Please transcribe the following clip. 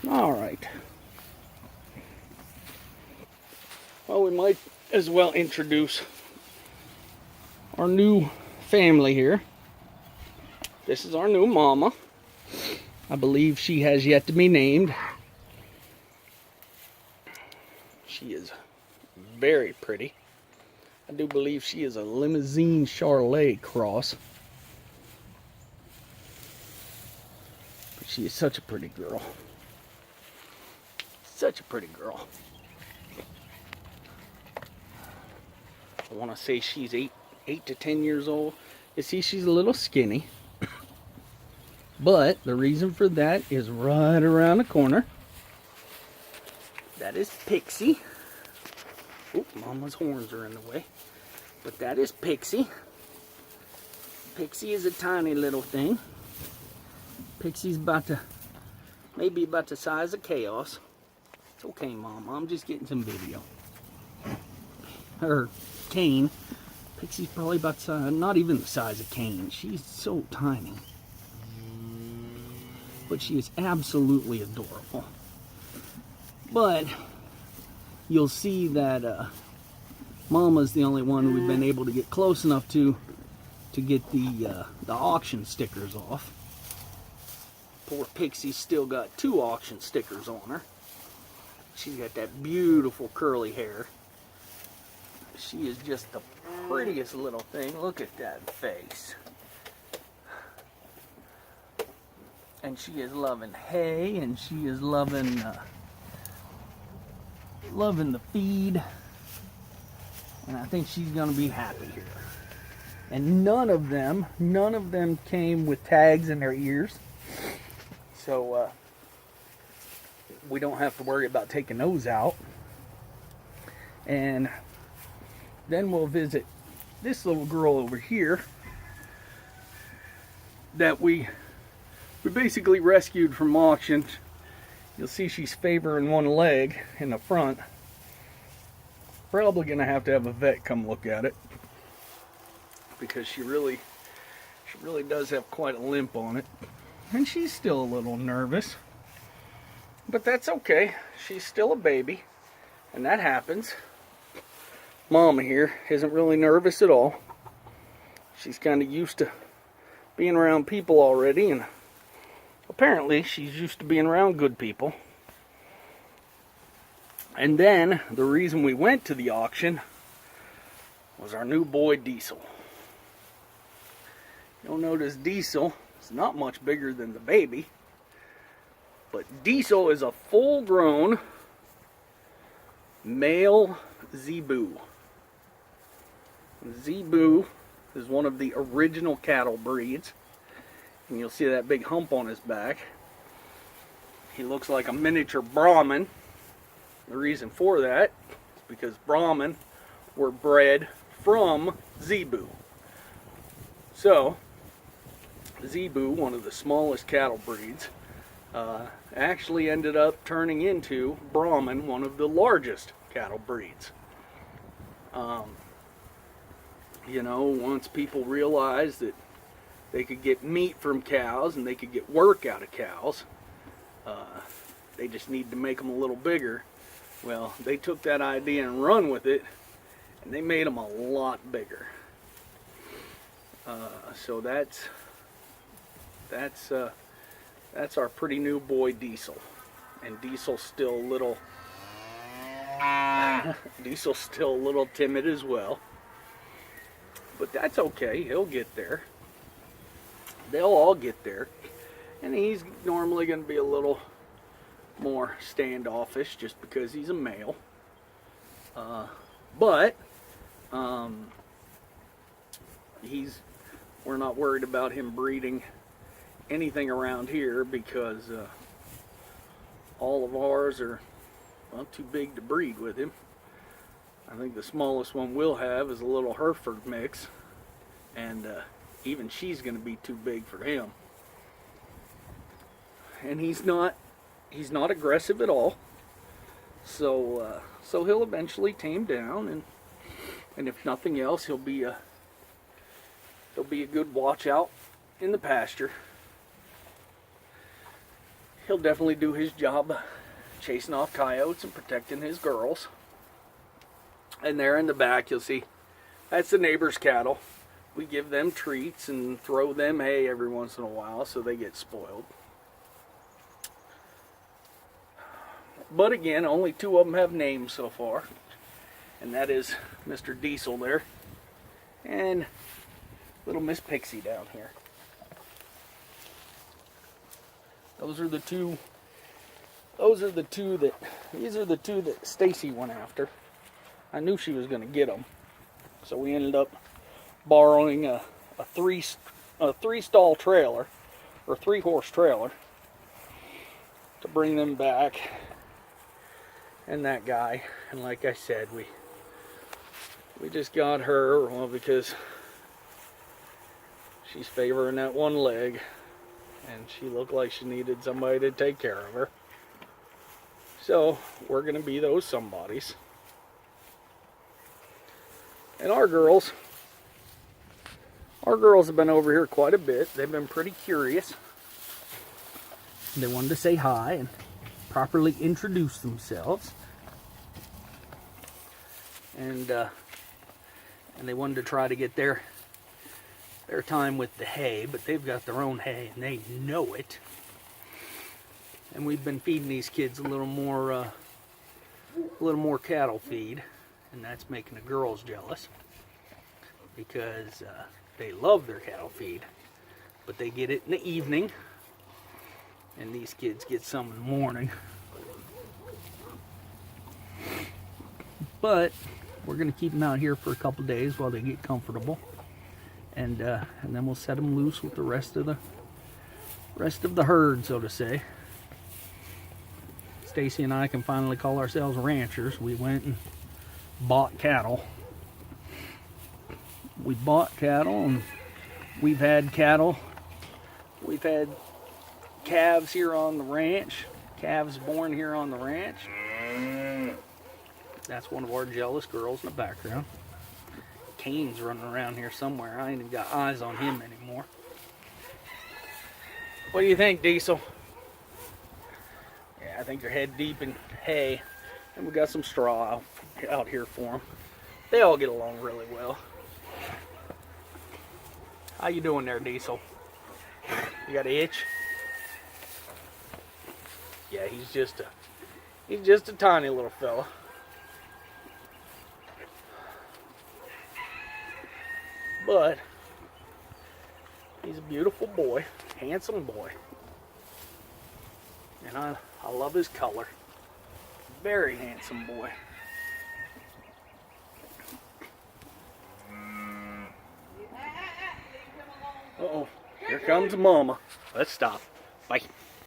All right. Well, we might as well introduce our new family here. This is our new mama. I believe she has yet to be named. She is very pretty. I do believe she is a Limousine Charolais cross. But she is such a pretty girl. Such a pretty girl. I want to say she's 8 to 10 years old. You see, she's a little skinny. But the reason for that is right around the corner. That is Pixie. Oop, Mama's horns are in the way. But that is Pixie. Pixie is a tiny little thing. Pixie's maybe about the size of Chaos. It's okay, Mama. I'm just getting some video. Her Kane. Pixie's probably about the size, not even the size of Kane. She's so tiny. But she is absolutely adorable. But you'll see that Mama's the only one we've been able to get close enough to get the auction stickers off. Poor Pixie's still got 2 auction stickers on her. She's got that beautiful curly hair. She is just the prettiest little thing. Look at that face. And she is loving hay, and she is loving the feed. And I think she's gonna be happy here. And none of them came with tags in their ears. So we don't have to worry about taking those out. And then we'll visit this little girl over here that we basically rescued from auction. You'll see she's favoring one leg in the front. Probably gonna have a vet come look at it because she really does have quite a limp on it, and she's still a little nervous. But that's okay. She's still a baby, and that happens. Mama here isn't really nervous at all. She's kind of used to being around people already, and apparently she's used to being around good people. And then the reason we went to the auction was our new boy Diesel. You'll notice Diesel is not much bigger than the baby, but Diesel is a full-grown male Zebu. Zebu is one of the original cattle breeds, and you'll see that big hump on his back. He looks like a miniature Brahman. The reason for that is because Brahman were bred from Zebu. So, Zebu, one of the smallest cattle breeds, actually ended up turning into Brahman, one of the largest cattle breeds. You know, once people realized that they could get meat from cows and they could get work out of cows, they just need to make them a little bigger. Well, they took that idea and run with it, and they made them a lot bigger. So that's our pretty new boy Diesel, and Diesel's still a little timid as well. But that's okay. He'll get there. They'll all get there, and he's normally going to be a little more standoffish just because he's a male. But we're not worried about him breeding anything around here because all of ours are too big to breed with him. I think the smallest one we'll have is a little Hereford mix, and even she's going to be too big for him. And he's not aggressive at all, so he'll eventually tame down, and if nothing else, he'll be a good watch out in the pasture. he'll definitely do his job chasing off coyotes and protecting his girls. And there in the back you'll see that's the neighbor's cattle. We give them treats and throw them hay every once in a while so they get spoiled. But again, only 2 of them have names so far. And that is Mr. Diesel there and little Miss Pixie down here. These are the two that Stacy went after. I knew she was going to get them. So we ended up borrowing a three-stall trailer, or 3-horse trailer, to bring them back. And that guy, and like I said, we just got her, well, because she's favoring that one leg, and she looked like she needed somebody to take care of her. So we're gonna be those somebodies. And our girls have been over here quite a bit. They've been pretty curious. They wanted to say hi and properly introduce themselves. And they wanted to try to get their time with the hay, but they've got their own hay and they know it. And we've been feeding these kids a little more cattle feed, and that's making the girls jealous because they love their cattle feed, but they get it in the evening, and these kids get some in the morning. But we're going to keep them out here for a couple days while they get comfortable, and then we'll set them loose with the rest of the herd, so to say. Stacy and I can finally call ourselves ranchers. We went and bought cattle. We bought cattle, and we've had cattle. We've had calves here on the ranch. Calves born here on the ranch. That's one of our jealous girls in the background. Kane's running around here somewhere. I ain't even got eyes on him anymore. What do you think, Diesel? Yeah, I think they're head deep in hay. And we got some straw out here for them. They all get along really well. How you doing there, Diesel? You got an itch? Yeah, he's just a tiny little fella. But he's a beautiful boy, handsome boy. And I love his color. Very handsome boy. Uh-oh, here comes Mama. Let's stop. Bye.